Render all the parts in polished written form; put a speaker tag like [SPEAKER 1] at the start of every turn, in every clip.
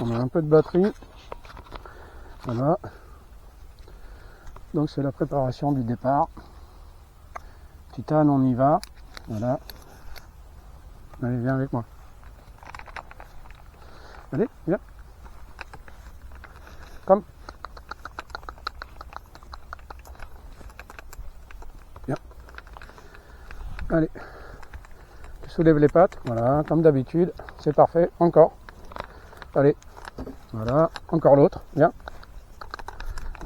[SPEAKER 1] On a un peu de batterie. Voilà. Donc c'est la préparation du départ. Titane, on y va. Voilà. Allez, viens avec moi. Allez, viens. Comme. Viens. Allez. Tu soulèves les pattes. Voilà, comme d'habitude. C'est parfait. Encore. Allez. Voilà. Encore l'autre. Viens.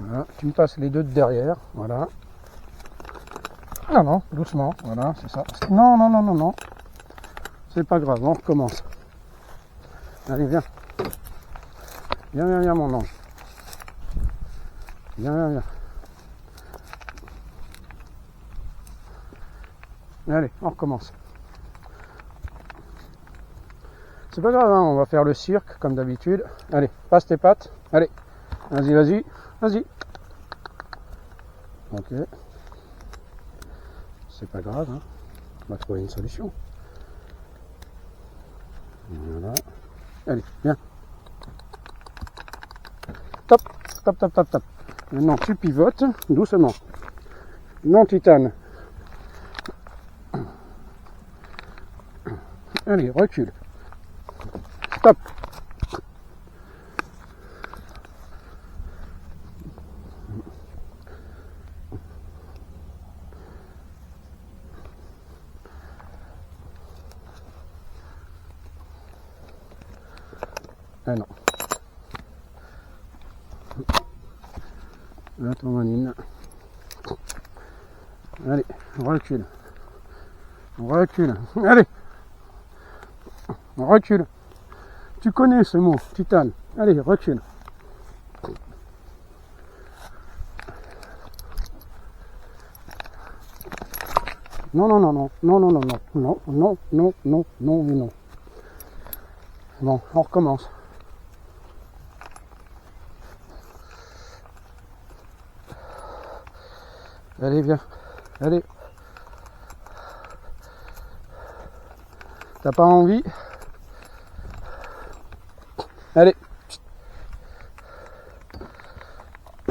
[SPEAKER 1] Voilà. Tu me passes les deux de derrière. Voilà. Non, non, doucement. Voilà, c'est ça. Non, non, non, non, non. C'est pas grave, on recommence. Allez, viens. Viens, viens, viens, mon ange. Viens, viens, viens. Allez, on recommence. C'est pas grave, hein, on va faire le cirque, comme d'habitude. Allez, passe tes pattes. Allez, vas-y, vas-y, vas-y. Ok. C'est pas grave, hein. On va trouver une solution. Voilà. Allez, viens. Top, top, top, top, top. Maintenant, tu pivotes doucement. Non, Titane. Allez, recule. Stop. Ah non. Attends, Manine. Allez, on recule. On recule. Allez. On recule. Tu connais ce mot, Titane. Allez, recule. Non, non, non, non, non, non, non, non, non, non, non, non, non, non. Bon, on recommence. Allez, viens. Allez. T'as pas envie? Allez.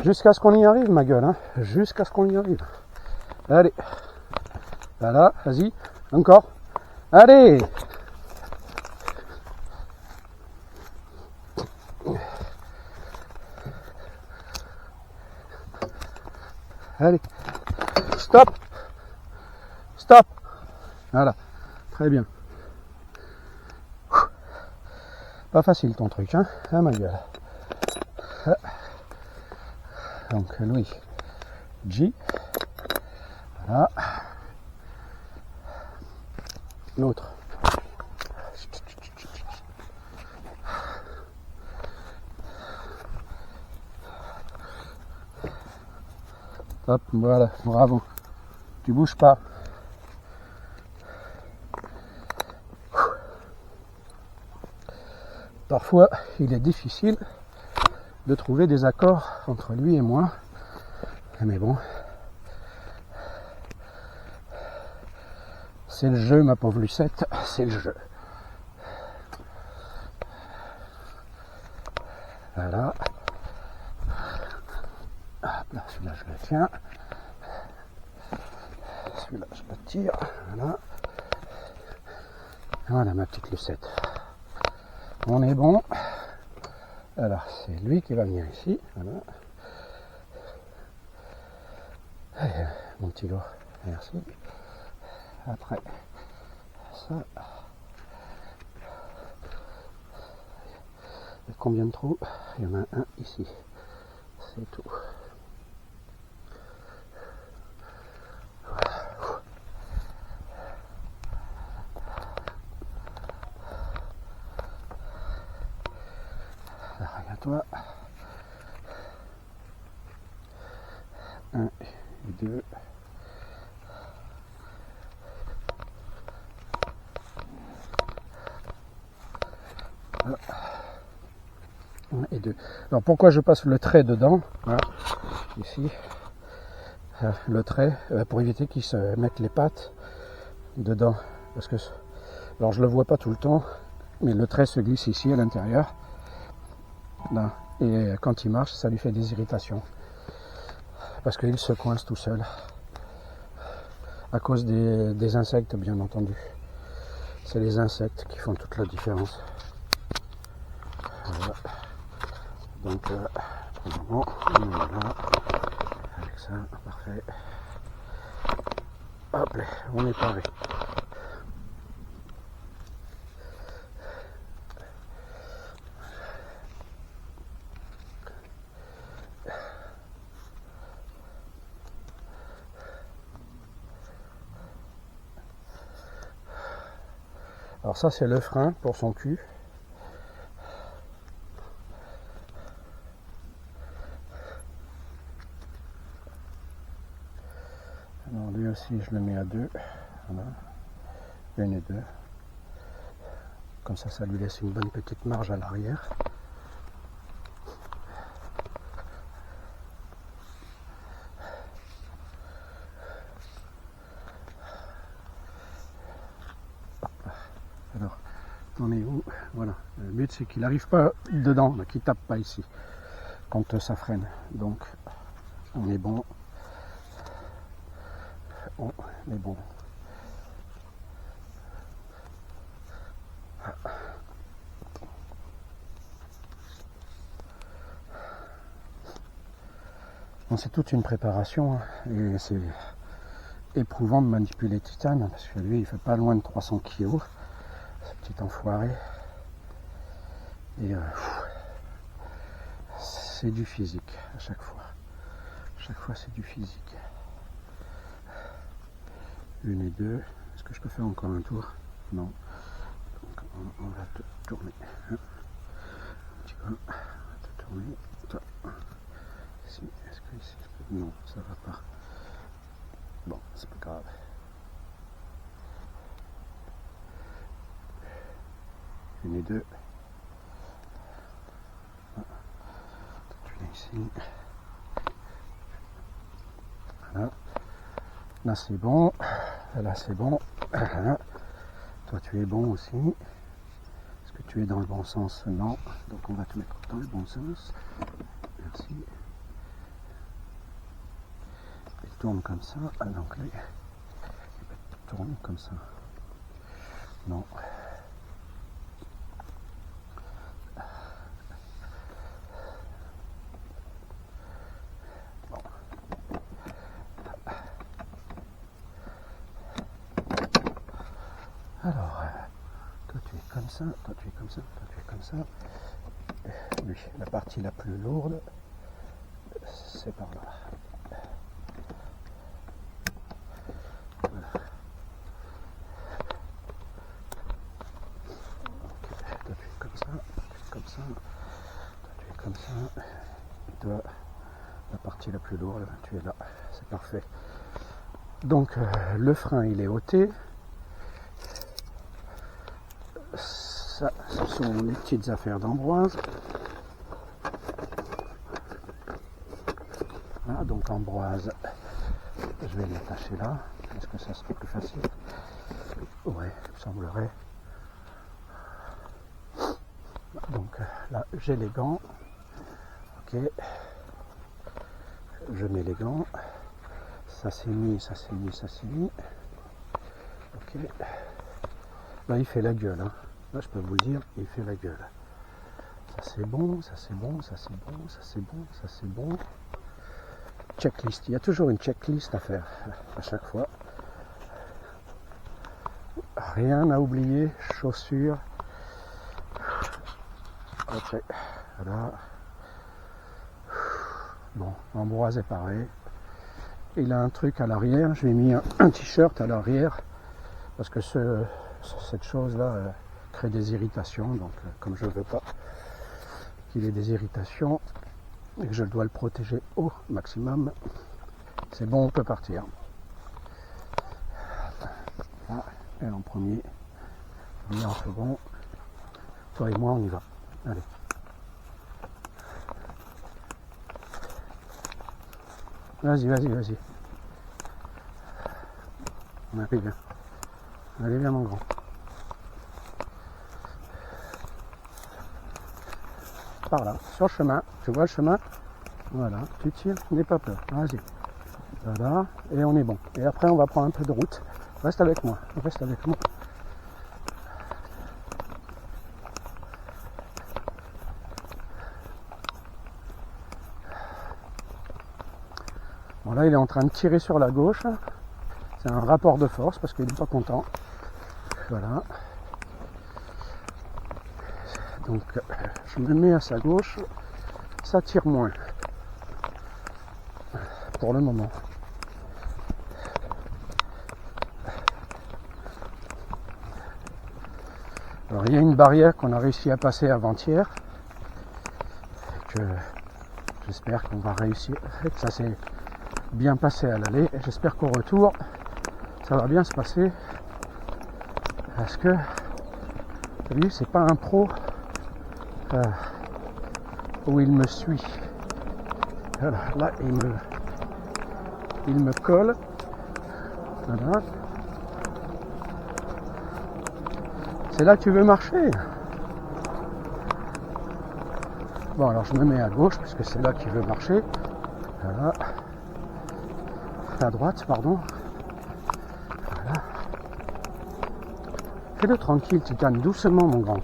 [SPEAKER 1] Jusqu'à ce qu'on y arrive, ma gueule. Hein. Jusqu'à ce qu'on y arrive. Allez. Voilà, vas-y. Encore. Allez. Allez. Stop. Stop. Voilà. Très bien. Pas facile ton truc, hein, ah, ma gueule. Donc Louis, G, voilà. L'autre. Hop, voilà, bravo. Tu bouges pas. Parfois, il est difficile de trouver des accords entre lui et moi. Mais bon, c'est le jeu, ma pauvre Lucette, c'est le jeu. Voilà. Hop là, celui-là, je le tiens. Celui-là, je le tire. Voilà. Voilà, ma petite Lucette. On est bon. Alors, c'est lui qui va venir ici. Voilà. Allez, mon petit loup. Merci. Après, ça. Il y a combien de trous? Il y en a un ici. C'est tout. Regarde-toi. 1 et 2. Voilà. 1 et 2. Alors pourquoi je passe le trait dedans? Voilà. Ici. Le trait pour éviter qu'ils se mettent les pattes dedans. Parce que, alors je le vois pas tout le temps, mais le trait se glisse ici à l'intérieur. Là. Et quand il marche, ça lui fait des irritations. Parce qu'il se coince tout seul. À cause des insectes, bien entendu. C'est les insectes qui font toute la différence. Voilà. Donc, pour le moment, on est là. Avec ça, parfait. Hop là, on est paré. Alors ça c'est le frein pour son cul. Alors lui aussi je le mets à 2. Voilà. 1 et 2. Comme ça lui laisse une bonne petite marge à l'arrière. Alors, on est où? Voilà. Le but c'est qu'il n'arrive pas dedans, qu'il ne tape pas ici quand ça freine. Donc on est bon. On est bon. Bon, c'est toute une préparation, hein, et c'est éprouvant de manipuler Titane parce que lui il fait pas loin de 300 kg, ce petit enfoiré. Et c'est du physique à chaque fois. Chaque fois c'est du physique. 1 et 2. Est-ce que je peux faire encore un tour? Non. Donc on va te tourner. Un petit peu. On va te tourner. Toi. Ici. Est-ce que ici? Non, ça va pas. Bon, c'est pas grave. Une et 2. Tu viens ici. Voilà. Là c'est bon. Là c'est bon. Toi tu es bon aussi. Est-ce que tu es dans le bon sens? Non. Donc on va te mettre dans le bon sens. Merci. Il tourne comme ça. Ah, donc là, il tourne comme ça. Non. Bon. Alors, toi tu es comme ça, toi tu es comme ça, toi tu es comme ça. Lui, la partie la plus lourde, c'est par là. Voilà. Okay. Toi tu es comme ça, toi tu es comme ça, toi tu es comme ça. Et toi, la partie la plus lourde, tu es là. C'est parfait. Donc le frein il est ôté. Ça, ce sont les petites affaires d'Ambroise. Voilà, donc Ambroise, je vais l'attacher là. Est-ce que ça serait plus facile? Ouais, il me semblerait. Donc là, j'ai les gants. Ok. Je mets les gants. Ça c'est mis, ça c'est mis, ça c'est mis. Ok. Là, il fait la gueule. Hein. Là, je peux vous le dire, il fait la gueule. Ça c'est bon, ça c'est bon, ça c'est bon, ça c'est bon, ça c'est bon. Checklist. Il y a toujours une checklist à faire à chaque fois. Rien à oublier. Chaussures. Ok. Voilà. Bon, Ambroise est pareil. Il a un truc à l'arrière. Je lui ai mis un t-shirt à l'arrière parce que cette chose-là crée des irritations. Donc, comme je ne veux pas qu'il ait des irritations et que je dois le protéger au maximum, c'est bon, on peut partir. Là, elle en premier, lui en second. Toi et moi, on y va. Allez. Vas-y, vas-y, vas-y. On arrive. Allez, viens, mon grand. par là, sur le chemin. Tu vois le chemin? Voilà, tu tires, n'aie pas peur. Vas-y. Voilà, et on est bon. Et après, on va prendre un peu de route. Reste avec moi, reste avec moi. Bon, là, il est en train de tirer sur la gauche. C'est un rapport de force parce qu'il n'est pas content. Voilà. Donc, je me mets à sa gauche. Ça tire moins. Pour le moment. Alors, il y a une barrière qu'on a réussi à passer avant-hier. Que j'espère qu'on va réussir. Que ça s'est bien passé à l'aller. Et j'espère qu'au retour, ça va bien se passer. Parce que lui, c'est pas un pro où il me suit. Voilà, là, il me colle. Voilà. C'est là que tu veux marcher. Bon, alors je me mets à gauche parce que c'est là qu'il veut marcher. Voilà. À droite, pardon. Voilà. Fais-le tranquille, Titane, doucement, mon grand.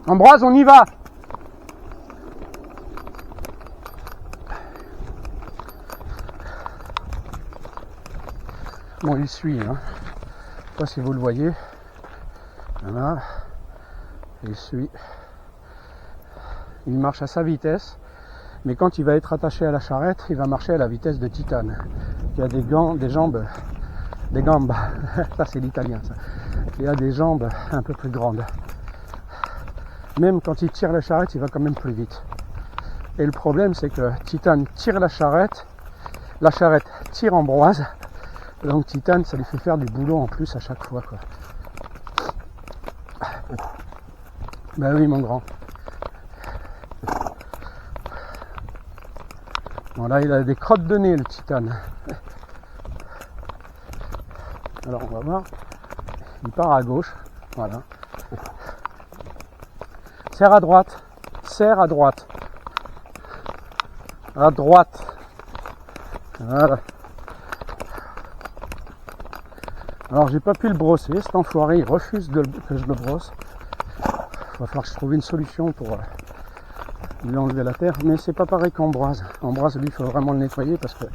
[SPEAKER 1] Ambroise, on y va! Bon, il suit, hein. Je sais pas si vous le voyez. Voilà. Il suit. Il marche à sa vitesse. Mais quand il va être attaché à la charrette, il va marcher à la vitesse de Titane. Il a des jambes, ça c'est l'italien ça. Il a des jambes un peu plus grandes. Même quand il tire la charrette, il va quand même plus vite. Et le problème c'est que Titane tire la charrette tire Ambroise. Donc Titane, ça lui fait faire du boulot en plus à chaque fois, quoi. Ben oui, mon grand. Bon, là, il a des crottes de nez, le Titane. Alors, on va voir. Il part à gauche. Voilà. Serre à droite. Serre à droite. À droite. Voilà. Alors, j'ai pas pu le brosser. Cet enfoiré, il refuse que je le brosse. Il va falloir que je trouve une solution pour lui enlever la terre. Mais c'est pas pareil qu'Ambroise. Ambroise, lui, il faut vraiment le nettoyer parce que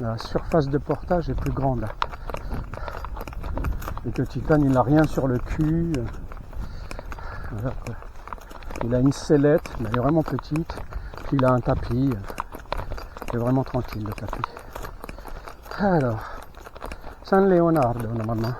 [SPEAKER 1] la surface de portage est plus grande. Et que Titane, il n'a rien sur le cul. Voilà, quoi. Il a une sellette, mais elle est vraiment petite. Puis il a un tapis. C'est vraiment tranquille, le tapis. Alors, San Leonardo, normalement.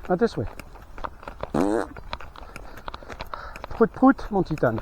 [SPEAKER 1] À tes souhaits. Prout prout, mon Titane.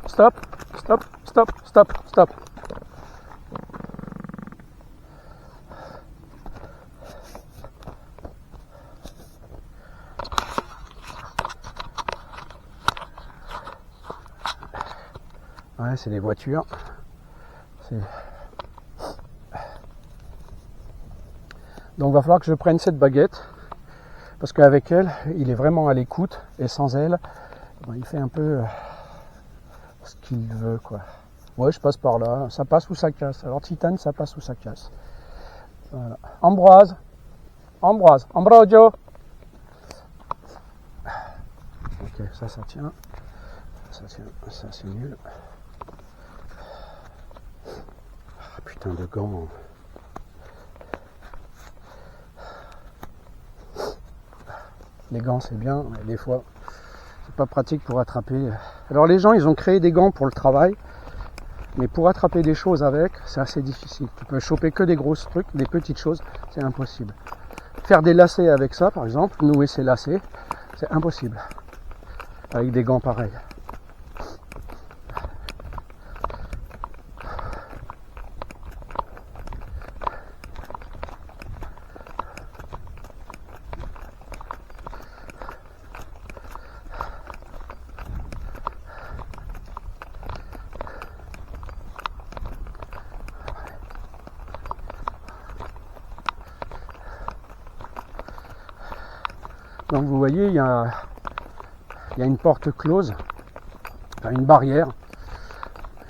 [SPEAKER 1] Stop, stop, stop, stop, stop. Ouais, c'est des voitures. Donc il va falloir que je prenne cette baguette, parce qu'avec elle, il est vraiment à l'écoute, et sans elle, il fait un peu ce qu'il veut, quoi. Ouais, je passe par là, ça passe ou ça casse. Alors Titane, ça passe ou ça casse. Voilà. Ambroise, Ambrogio. Ok, ça tient. Ça c'est nul. Ah, putain de gants. Les gants c'est bien, mais des fois c'est pas pratique pour attraper. Alors les gens ils ont créé des gants pour le travail, mais pour attraper des choses avec, c'est assez difficile. Tu peux choper que des grosses trucs, des petites choses, c'est impossible. Faire des lacets avec ça par exemple, nouer ses lacets, c'est impossible. Avec des gants pareils. Donc vous voyez, il y a une porte close, enfin une barrière,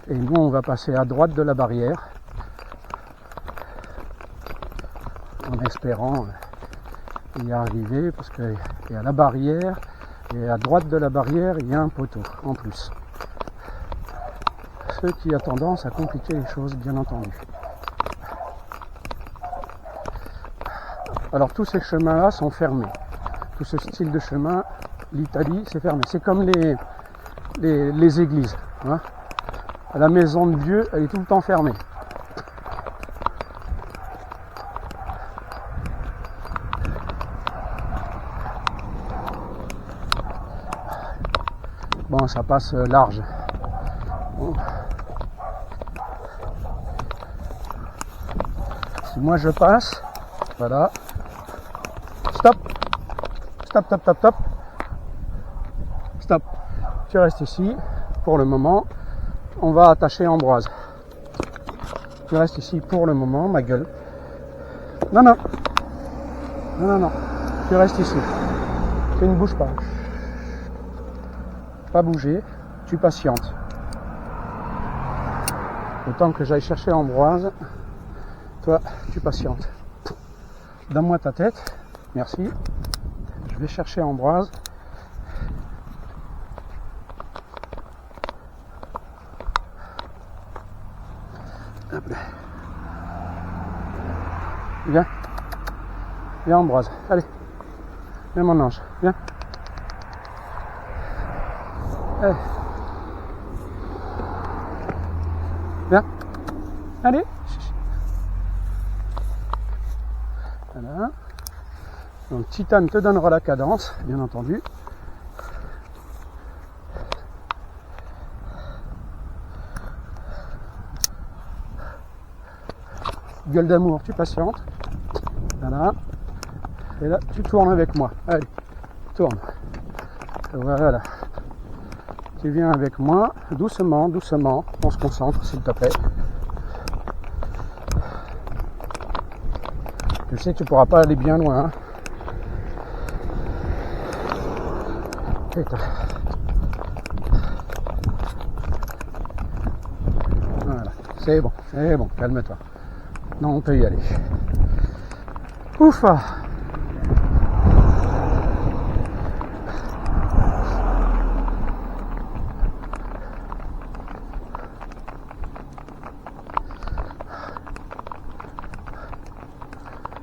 [SPEAKER 1] et nous on va passer à droite de la barrière, en espérant y arriver, parce qu'il y a la barrière, et à droite de la barrière il y a un poteau en plus. Ce qui a tendance à compliquer les choses, bien entendu. Alors tous ces chemins-là sont fermés. Tout ce style de chemin, l'Italie, c'est fermé. C'est comme les églises. Hein. La maison de Dieu, elle est tout le temps fermée. Bon, ça passe large. Bon. Si moi je passe, voilà. Stop. Stop. Tu restes ici pour le moment. On va attacher Ambroise. Tu restes ici pour le moment, ma gueule. Non. Tu restes ici. Tu ne bouges pas. Pas bouger. Tu patientes. Le temps que j'aille chercher Ambroise, toi, tu patientes. Donne-moi ta tête. Merci. Je vais chercher Ambroise. Viens. Viens Ambroise. Allez. Viens mon ange. Viens. Allez. Viens. Allez. Voilà. Donc Titane te donnera la cadence, bien entendu. Gueule d'amour, tu patientes. Voilà. Et là, tu tournes avec moi. Allez, tourne. Voilà. Tu viens avec moi, doucement. On se concentre, s'il te plaît. Je sais que tu pourras pas aller bien loin. Hein. Voilà, c'est bon, calme-toi. Non, on peut y aller. Ouf!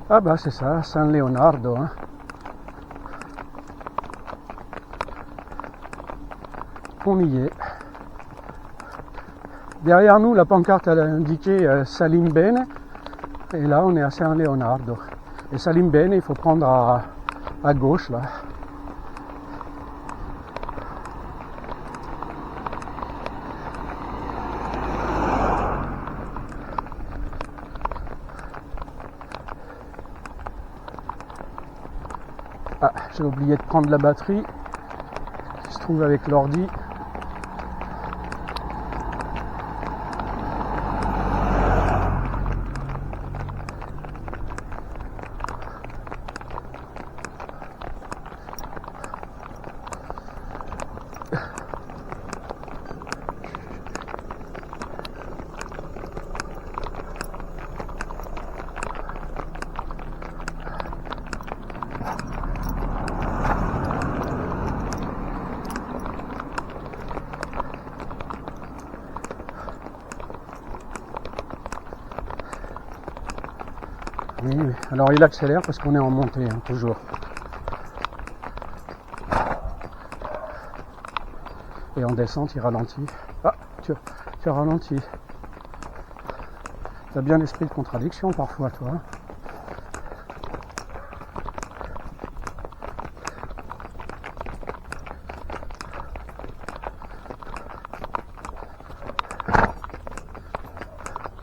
[SPEAKER 1] Ah bah c'est ça, San Leonardo. Hein. On y est. Derrière nous, la pancarte elle a indiqué Salim Bene. Et là, on est à San Leonardo. Et Salim Bene, il faut prendre à gauche, là. Ah, j'ai oublié de prendre la batterie qui se trouve avec l'ordi. Oui, oui. Alors il accélère parce qu'on est en montée, hein, toujours. Et en descente, il ralentit. Ah, tu as ralenti. Tu as bien l'esprit de contradiction parfois, toi. Hein.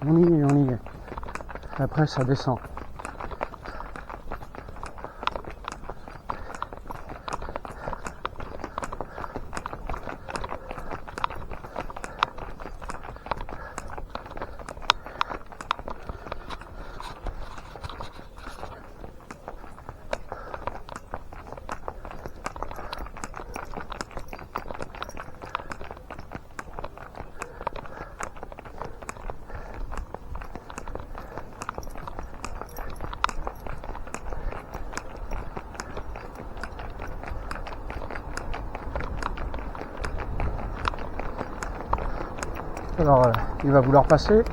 [SPEAKER 1] On y est, on y est. Après, ça descend. Alors, il va vouloir passer.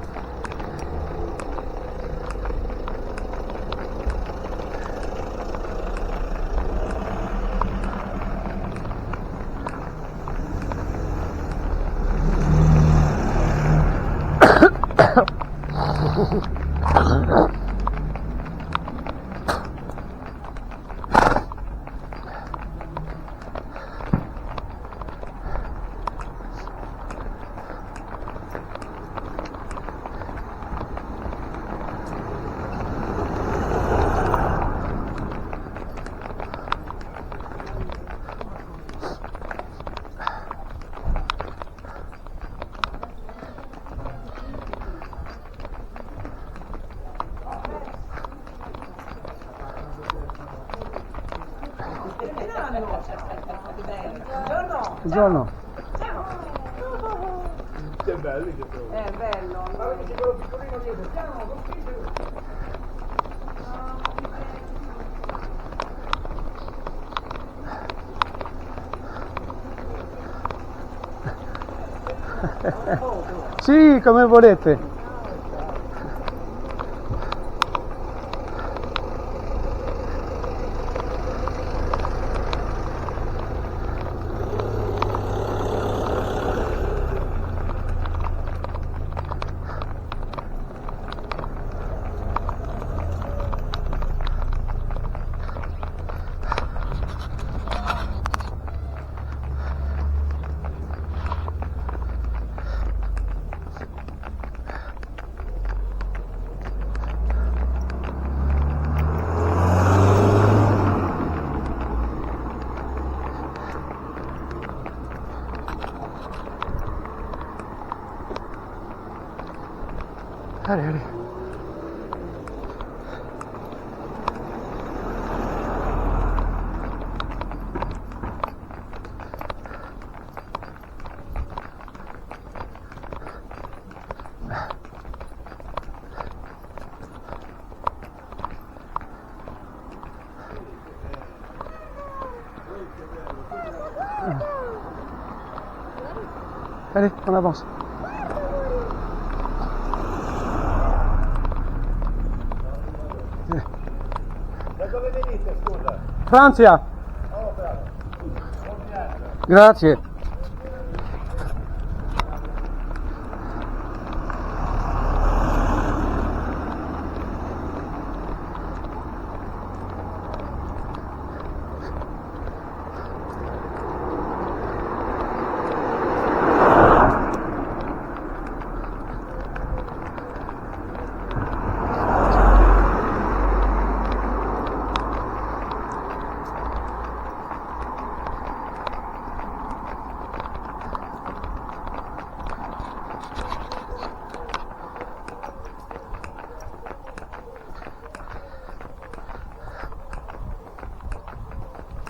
[SPEAKER 1] Buongiorno.
[SPEAKER 2] Che belli che sono.
[SPEAKER 3] È bello.
[SPEAKER 2] Guarda che c'è quello piccolino dietro. Piano, non spingere.
[SPEAKER 1] Sì, come volete. Allez, allez. Allez, on avance.
[SPEAKER 2] Da dove venite, scusa?
[SPEAKER 1] Francia.
[SPEAKER 2] Oh, bravo. Buon viaggio.
[SPEAKER 1] Grazie.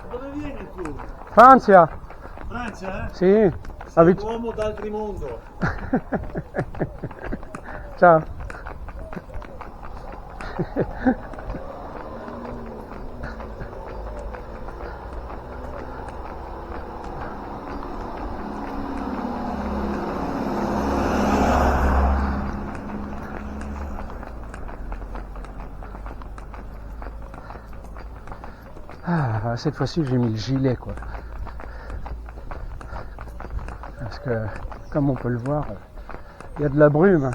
[SPEAKER 2] Dove vieni tu?
[SPEAKER 1] Francia.
[SPEAKER 2] Francia, eh?
[SPEAKER 1] Sì.
[SPEAKER 2] Sei un uomo d'altrimondo.
[SPEAKER 1] Ciao. Ah, cette fois-ci, j'ai mis le gilet, quoi. Parce que, comme on peut le voir, il y a de la brume.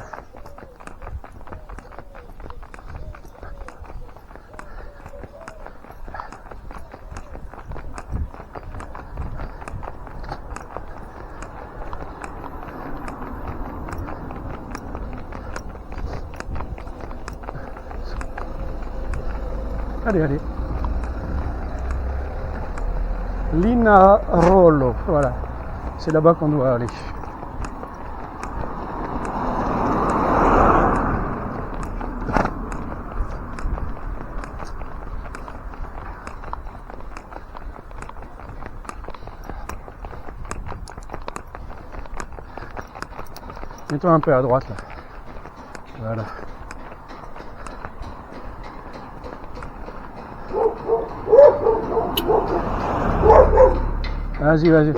[SPEAKER 1] Allez, allez. Linarolo, voilà. C'est là-bas qu'on doit aller. Mets-toi un peu à droite là. Voilà. Vas-y, vas-y.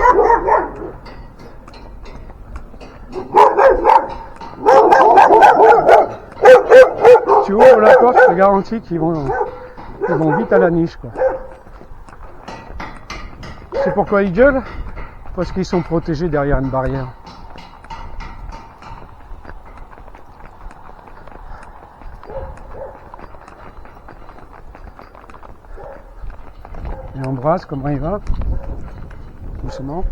[SPEAKER 1] Tu ouvres la porte, je te garantis qu'ils vont vite à la niche, quoi. C'est pourquoi ils gueulent? Parce qu'ils sont protégés derrière une barrière. Et Ambroise, comment il va? Doucement.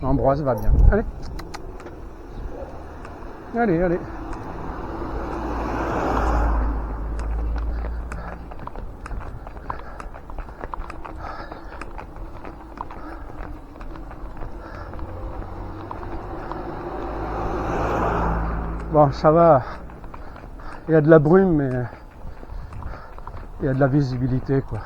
[SPEAKER 1] Ambroise va bien. Allez. Allez, allez. Bon, ça va. Il y a de la brume, mais il y a de la visibilité, quoi.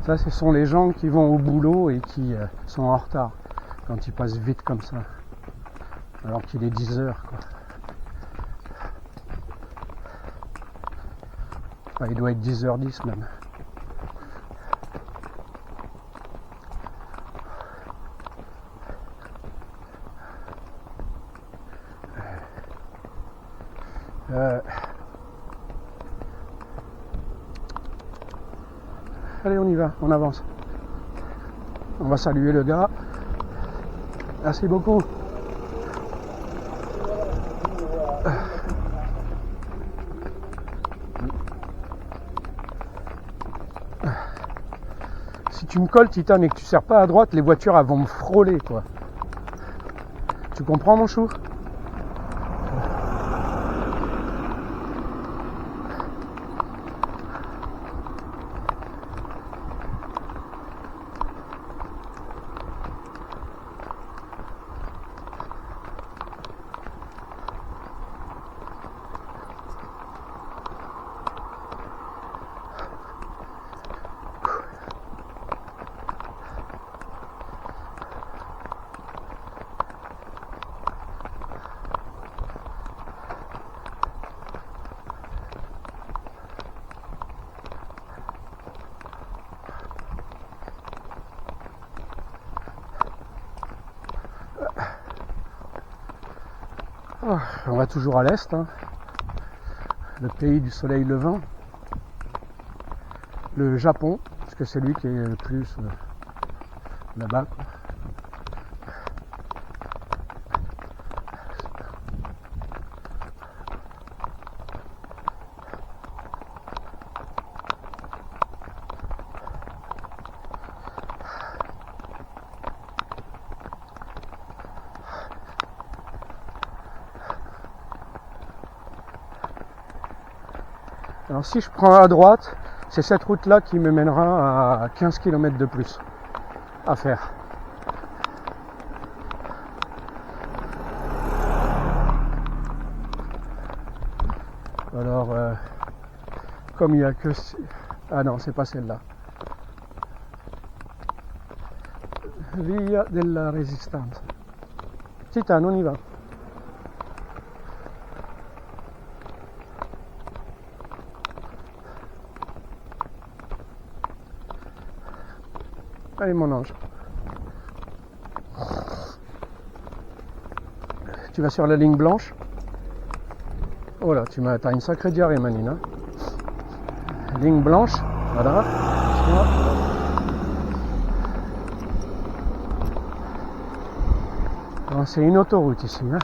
[SPEAKER 1] Ça, ce sont les gens qui vont au boulot et qui sont en retard quand ils passent vite comme ça. Alors qu'il est 10 heures, quoi. Enfin, il doit être 10h10 même. Allez, on y va, on avance. On va saluer le gars. Merci beaucoup. Si tu me colles, Titan, et que tu sers pas à droite, les voitures elles vont me frôler, quoi. Tu comprends, mon chou? Oh, on va toujours à l'est, hein. Le pays du soleil levant, le Japon, parce que c'est lui qui est le plus là-bas, quoi. Alors si je prends à droite, c'est cette route-là qui me mènera à 15 km de plus à faire. Alors, comme il n'y a que... Ah non, c'est pas celle-là. Via della Resistenza. Titan, on y va. Allez mon ange. Tu vas sur la ligne blanche. Oh là, t'as une sacrée diarrhée, Manine. Hein. Ligne blanche, voilà. C'est une autoroute ici. Hein.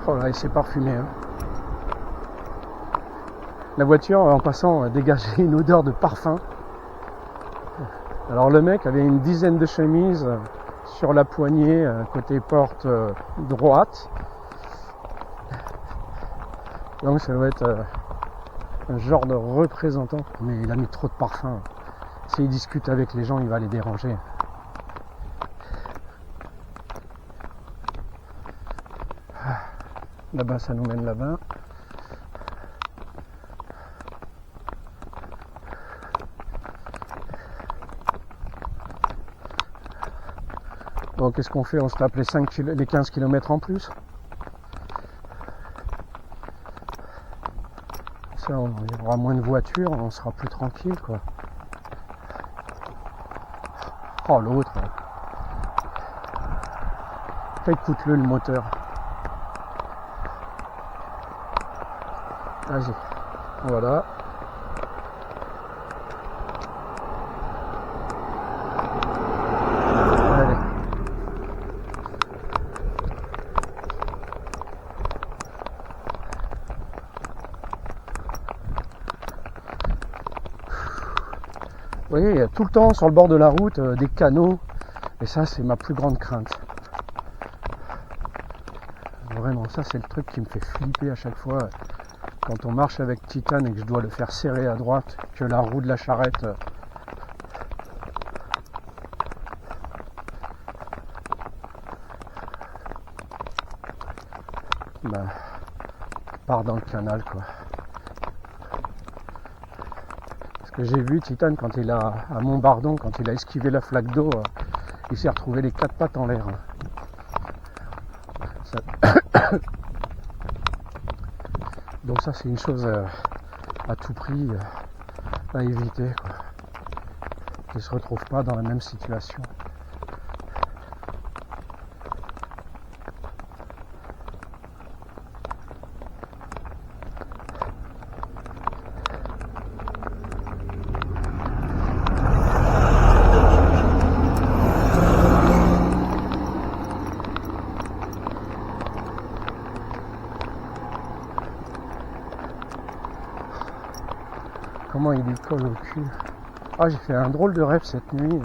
[SPEAKER 1] Oh là, il s'est parfumé. Hein. La voiture, en passant, dégageait une odeur de parfum. Alors le mec avait une dizaine de chemises sur la poignée, côté porte droite. Donc ça doit être un genre de représentant. Mais il a mis trop de parfum. S'il discute avec les gens, il va les déranger. Là-bas, ça nous mène là-bas. Bon, qu'est-ce qu'on fait? On se tape les 15 km en plus. Ça, il y aura moins de voitures, on sera plus tranquille, quoi. Oh, l'autre. Écoute-le, le moteur. Vas-y. Voilà. Allez. Vous voyez, il y a tout le temps sur le bord de la route des canaux. Et ça, c'est ma plus grande crainte. Vraiment, ça, c'est le truc qui me fait flipper à chaque fois. Quand on marche avec Titan et que je dois le faire serrer à droite, que la roue de la charrette part dans le canal, quoi. Parce que j'ai vu Titan quand il a à Montbardon, quand il a esquivé la flaque d'eau, il s'est retrouvé les 4 pattes en l'air. Ça... Donc ça, c'est une chose à tout prix à éviter, quoi. Qu'ils ne se retrouvent pas dans la même situation. Comment il lui colle au cul. Ah, j'ai fait un drôle de rêve cette nuit.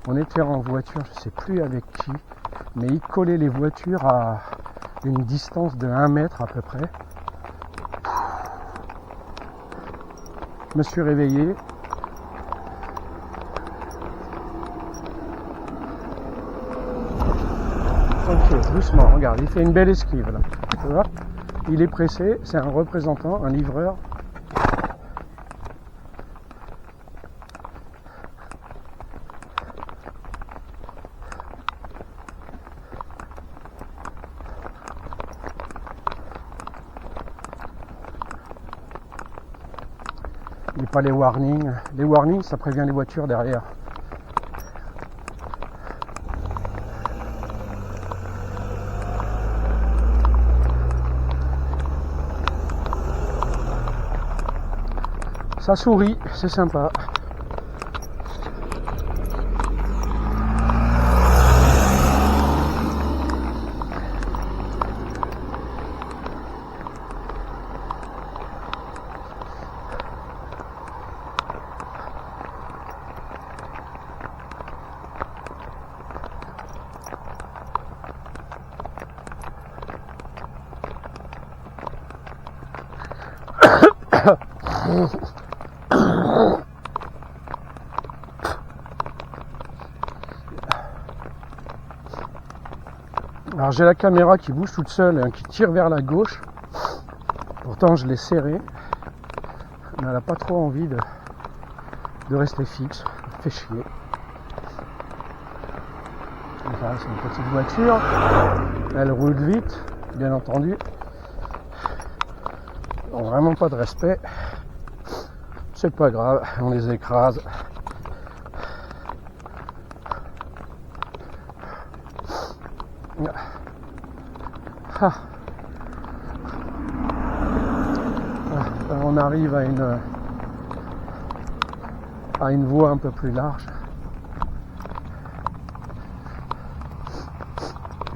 [SPEAKER 1] On était en voiture, je sais plus avec qui, mais il collait les voitures à une distance de 1 mètre à peu près. Je me suis réveillé. Ok, doucement, regarde, il fait une belle esquive là. Tu vois ? Il est pressé, c'est un représentant, un livreur. Et pas les warnings. Les warnings, ça prévient les voitures derrière. Ça sourit, c'est sympa. Alors j'ai la caméra qui bouge toute seule, hein, qui tire vers la gauche. Pourtant je l'ai serrée. Mais elle n'a pas trop envie de rester fixe. Elle fait chier. Enfin, c'est une petite voiture. Elle roule vite, bien entendu. Ils n'ont vraiment pas de respect. C'est pas grave, on les écrase. Ah. On arrive à une voie un peu plus large.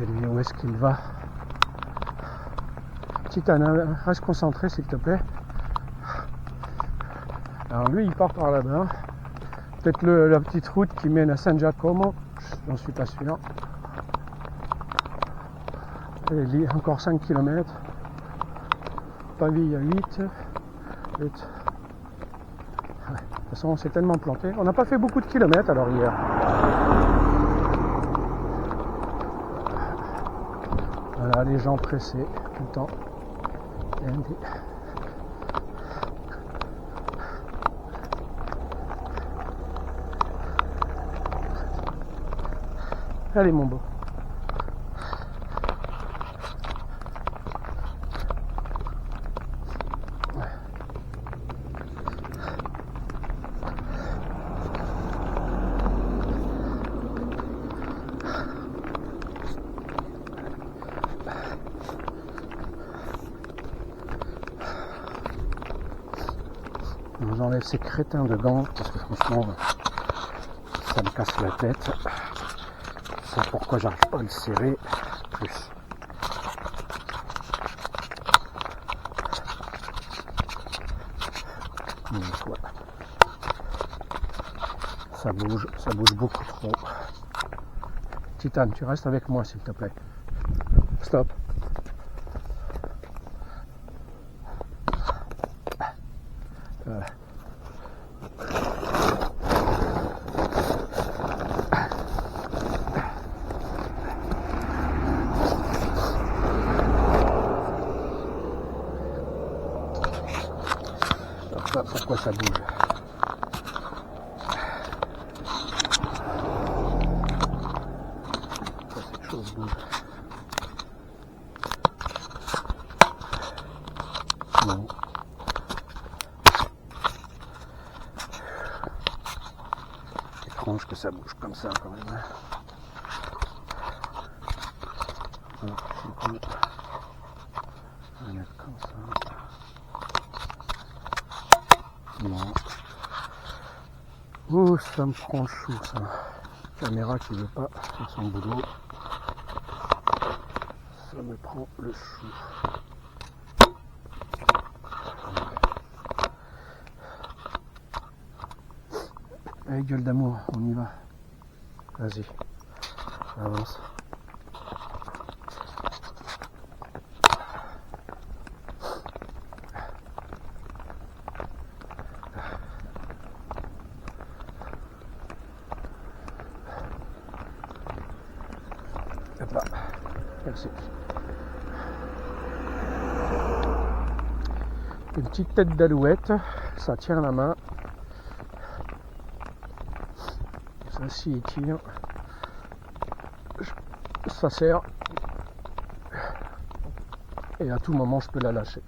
[SPEAKER 1] Et lui, où est-ce qu'il va? Titane, reste concentré s'il te plaît. Alors lui, il part par là-bas. Peut-être la petite route qui mène à San Giacomo, j'en suis pas sûr. Et encore 5 km. Pavie à 8. Ouais. De toute façon, on s'est tellement planté. On n'a pas fait beaucoup de kilomètres alors hier. Voilà, les gens pressés tout le temps. Allez mon beau. Je enlève ces crétins de gants parce que franchement ça me casse la tête. C'est pourquoi j'arrive pas à le serrer plus. Voilà. Ça bouge beaucoup trop. Titane, tu restes avec moi s'il te plaît. Stop. Voilà. Pourquoi ça bouge? Pourquoi cette chose bouge? Non. C'est étrange que ça bouge comme ça quand même. Alors, on va mettre comme ça. Non. Oh, ça me prend le chou, ça. Caméra qui veut pas faire son boulot. Ça me prend le chou. Allez, gueule d'amour, on y va. Vas-y, avance. Hop là. Merci. Une petite tête d'alouette, ça tient la main. Ça s'y tire. Ça serre. Et à tout moment je peux la lâcher.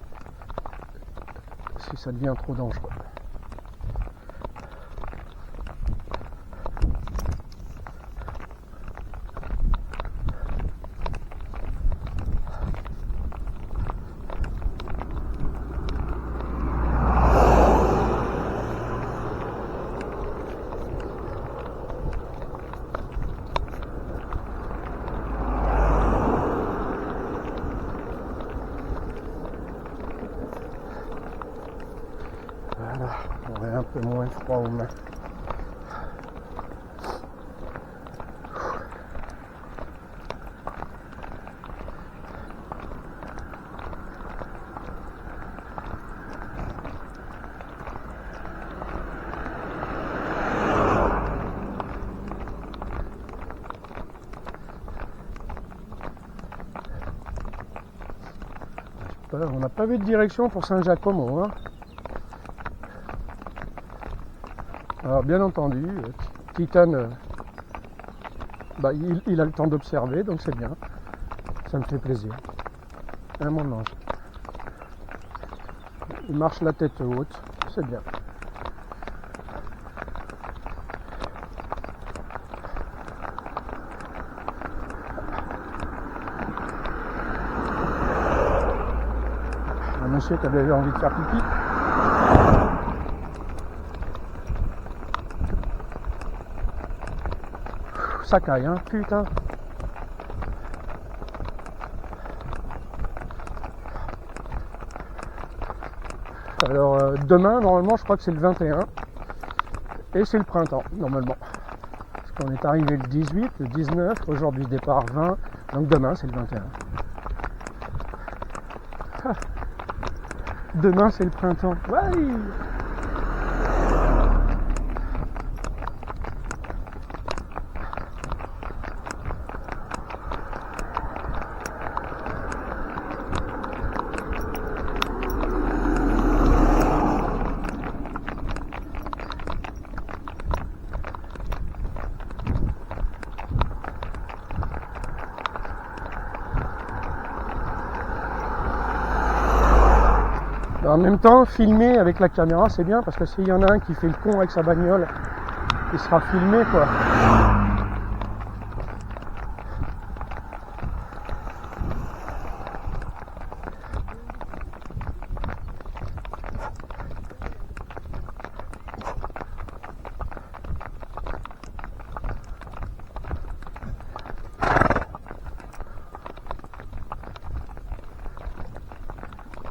[SPEAKER 1] Si ça devient trop dangereux. Voilà, on aurait un peu moins froid aux mains. On n'a pas vu de direction pour Saint-Giacomo. Hein. Alors bien entendu, Titan, il a le temps d'observer, donc c'est bien. Ça me fait plaisir. Hein, mon ange. Il marche la tête haute, c'est bien. Un monsieur qui avait envie de faire pipi. Ça caille, hein, putain. Alors demain, normalement, je crois que c'est le 21. Et c'est le printemps, normalement. Parce qu'on est arrivé le 18, le 19, aujourd'hui départ 20, donc demain c'est le 21. Ah. Demain c'est le printemps. Ouais. En même temps, filmer avec la caméra, c'est bien parce que s'il y en a un qui fait le con avec sa bagnole, il sera filmé, quoi.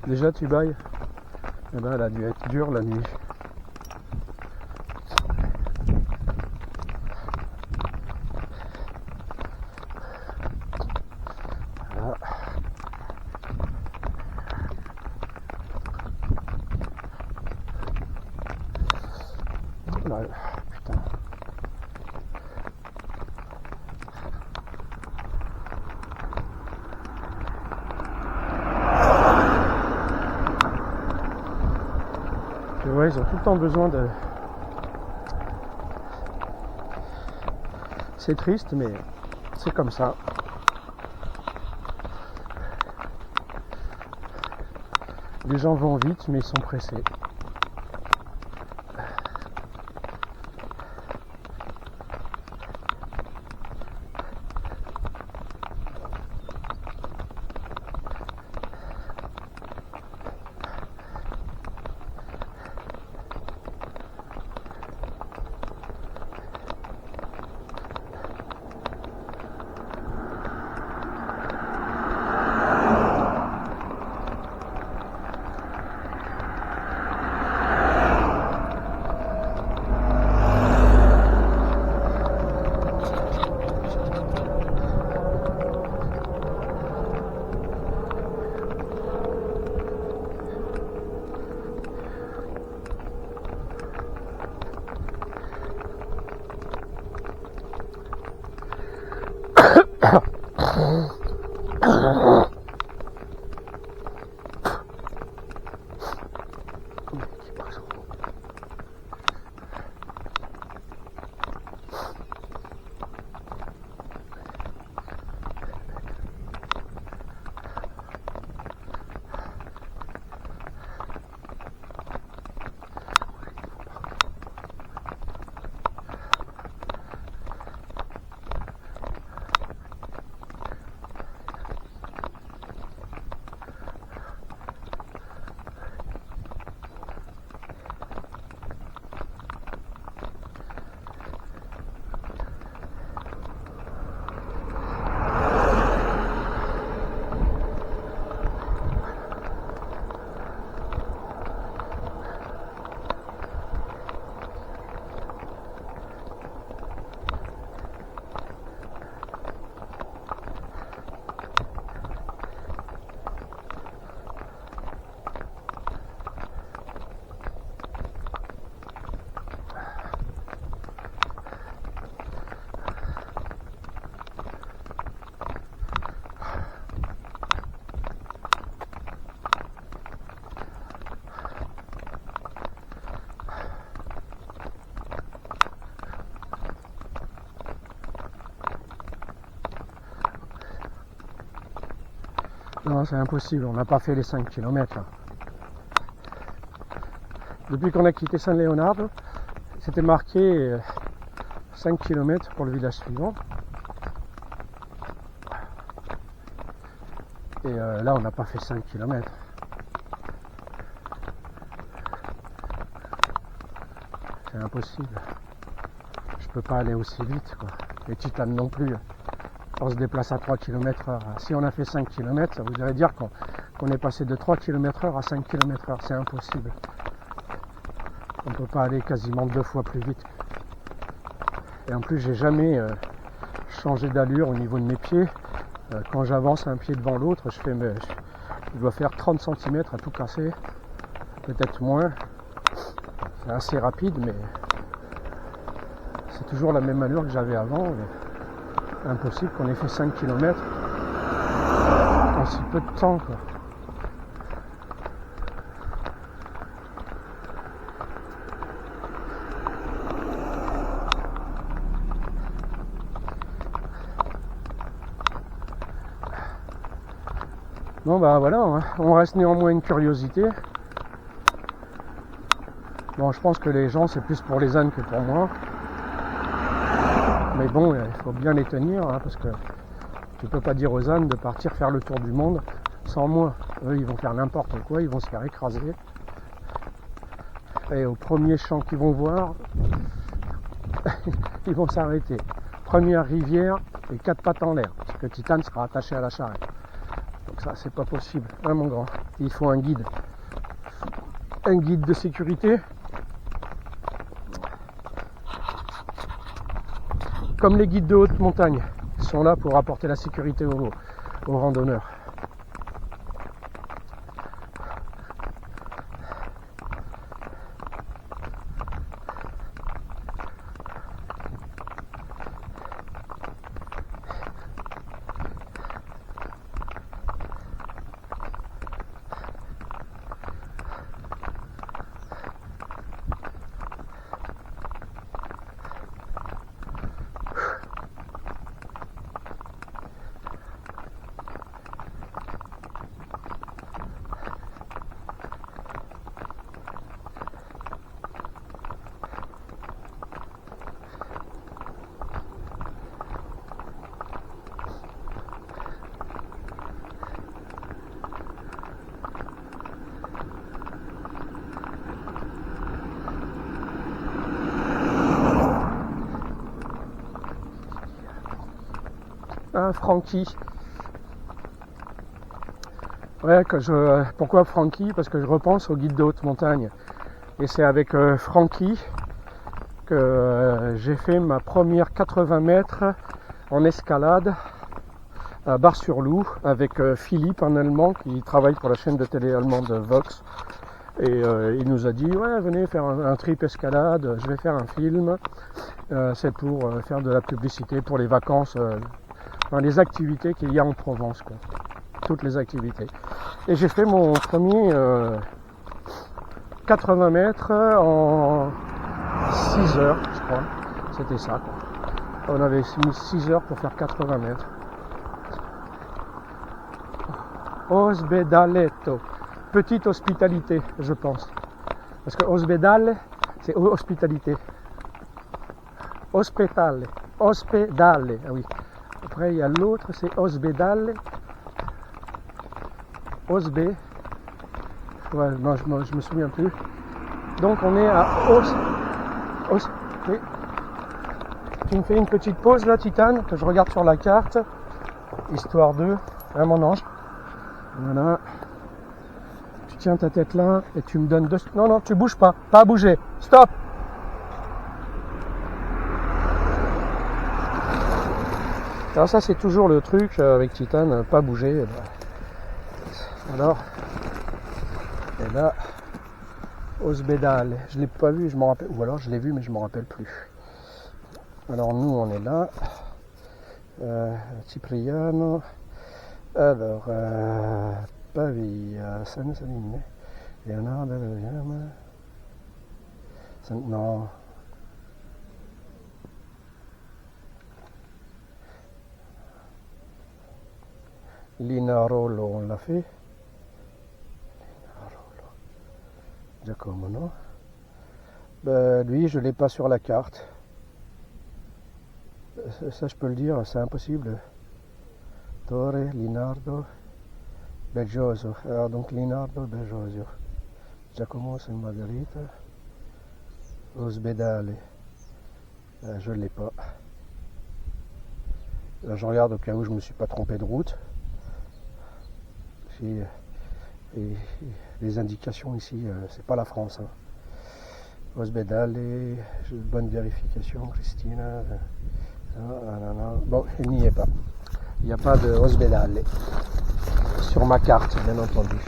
[SPEAKER 1] Déjà, tu bailles. Eh ben, elle a dû être dure la nuit. Voilà. Là, putain. Et ouais, ils ont tout le temps besoin de... C'est triste, mais c'est comme ça. Les gens vont vite, mais ils sont pressés. Non, c'est impossible, on n'a pas fait les 5 km. Depuis qu'on a quitté San Leonardo, c'était marqué 5 km pour le village suivant. Et là, on n'a pas fait 5 km. C'est impossible. Je peux pas aller aussi vite, quoi. Les titanes non plus. On se déplace à 3 km/h. Si on a fait 5 km, ça voudrait dire qu'on est passé de 3 km/h à 5 km/h. C'est impossible. On ne peut pas aller quasiment 2 fois plus vite. Et en plus, j'ai jamais changé d'allure au niveau de mes pieds. Quand j'avance un pied devant l'autre, je dois faire 30 cm à tout casser. Peut-être moins. C'est assez rapide, mais c'est toujours la même allure que j'avais avant. Impossible qu'on ait fait 5 km en si peu de temps, quoi. Bon bah voilà, hein. On reste néanmoins une curiosité. Bon, je pense que les gens, c'est plus pour les ânes que pour moi. Mais bon, il faut bien les tenir, hein, parce que tu peux pas dire aux ânes de partir faire le tour du monde sans moi. Eux, ils vont faire n'importe quoi, ils vont se faire écraser. Et au premier champ qu'ils vont voir, ils vont s'arrêter. Première rivière, et 4 pattes en l'air, parce que Titane sera attaché à la charrette. Donc ça, c'est pas possible, hein, mon grand. Il faut un guide. Un guide de sécurité. Comme les guides de haute montagne, ils sont là pour apporter la sécurité aux randonneurs. Ah, Frankie. Ouais, pourquoi Frankie? Parce que je repense au guide de haute montagne. Et c'est avec Frankie que j'ai fait ma première 80 mètres en escalade à Bar-sur-Loup avec Philippe, un Allemand qui travaille pour la chaîne de télé allemande Vox. Et il nous a dit, ouais, venez faire un trip escalade, je vais faire un film. C'est pour faire de la publicité pour les vacances, les activités qu'il y a en Provence, quoi. Toutes les activités. Et j'ai fait mon premier 80 mètres en 6 heures, je crois. C'était ça, quoi. On avait mis 6 heures pour faire 80 mètres. Ospedaletto. Petite hospitalité, je pense. Parce que ospedale, c'est hospitalité. Ospedale. Ospedale, ah oui. Après, il y a l'autre, c'est ospedale. Osbe. Ouais, non, je me souviens plus. Donc, on est à oui. Tu me fais une petite pause là, Titane, que je regarde sur la carte. Histoire de... Hein, mon ange. Voilà. Tu tiens ta tête là et tu me donnes 2... Non, non, tu bouges pas. Pas bouger. Stop. Alors ça, c'est toujours le truc avec Titane, pas bouger. Alors, et là, Osbedal, je l'ai pas vu, je m'en rappelle, ou alors je l'ai vu mais je m'en rappelle plus. Alors nous on est là, Cipriano, alors Pavia, San Saline, Leonardo, non, Linarolo, on l'a fait. Linarolo. Giacomo, non? Ben, lui, je ne l'ai pas sur la carte. Ça, je peux le dire, c'est impossible. Torre, Linardo, Belgioso. Alors, donc, Linardo, Belgioso. Giacomo, San Margherita. Ospedale. Je ne l'ai pas. Là, je regarde au cas où je ne me suis pas trompé de route. Et les indications ici, c'est pas la France. Hein. Ospedale, bonne vérification, Christina. Bon, il n'y est pas. Il n'y a pas de Ospedale sur ma carte, bien entendu.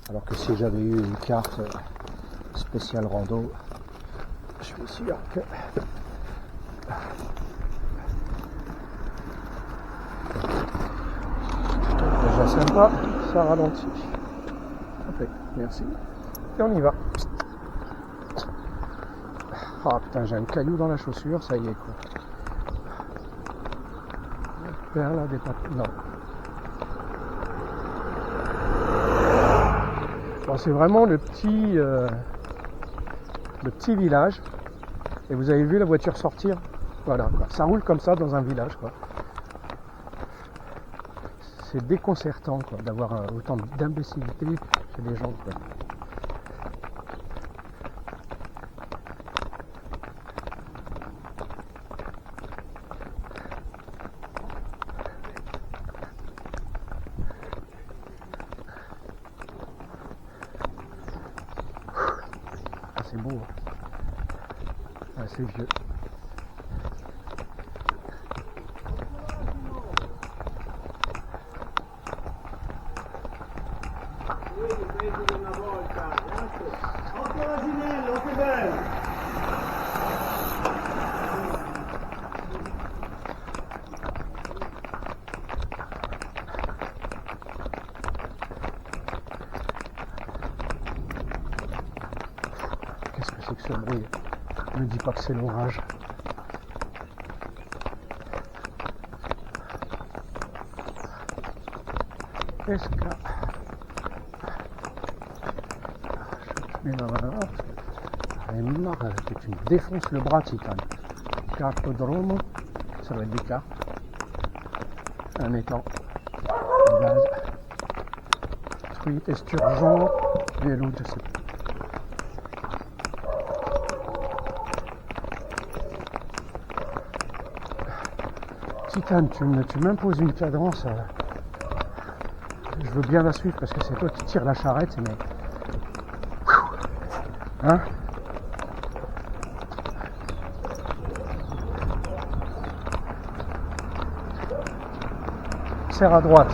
[SPEAKER 1] Alors que si j'avais eu une carte spéciale rando, je suis sûr que déjà sympa, ça ralentit. Parfait, merci. Et on y va. Ah putain, j'ai un caillou dans la chaussure, ça y est quoi. Perla des papes. Non. Bon, c'est vraiment le petit village. Et vous avez vu la voiture sortir. Voilà, quoi. Ça roule comme ça dans un village, quoi. C'est déconcertant, quoi, d'avoir autant d'imbécilité chez les gens, quoi. Ah, c'est beau, hein. Ah, c'est vieux.
[SPEAKER 2] Occhio l'asinello, che bello!
[SPEAKER 1] Qu'est-ce que c'est que ce bruit? Ne me dis pas que c'est l'orage. Qu'est-ce que... Mais non, j'en ai marre que tu me défonces le bras, Titane. Cartodromo, ça va être des cartes. Un étang. Gaz. Truite, esturgeon, vélo, je sais pas. Titane, tu m'imposes une cadence. Je veux bien la suivre parce que c'est toi qui tires la charrette, mais... Hein? Serre à droite.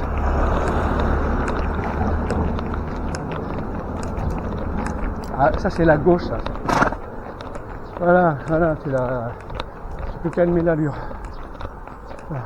[SPEAKER 1] Ah, ça c'est la gauche, ça. Voilà, tu peux calmer l'allure. Voilà.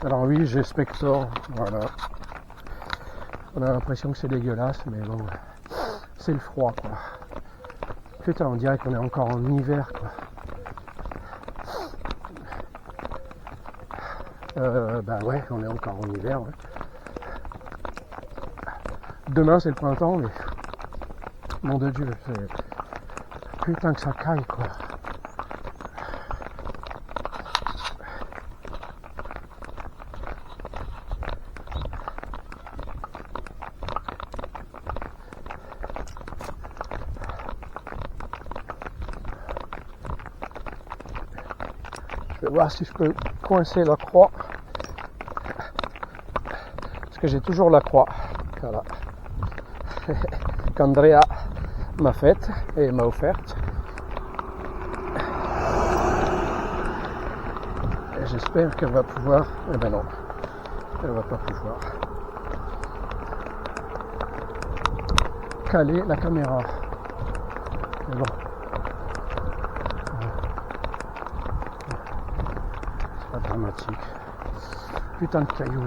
[SPEAKER 1] Alors oui, j'ai Spector, voilà. On a l'impression que c'est dégueulasse, mais bon, c'est le froid, quoi. Putain, on dirait qu'on est encore en hiver, quoi. Bah ouais, on est encore en hiver, ouais. Demain, c'est le printemps, mais... Nom de Dieu, c'est... Putain que ça caille, quoi. Je vais voir si je peux coincer la croix. Parce que j'ai toujours la croix. Voilà. Qu'Andrea m'a faite et m'a offerte. Et j'espère qu'elle va pouvoir. Eh ben non, elle va pas pouvoir caler la caméra. Mais bon. C'est pas dramatique. Putain de cailloux.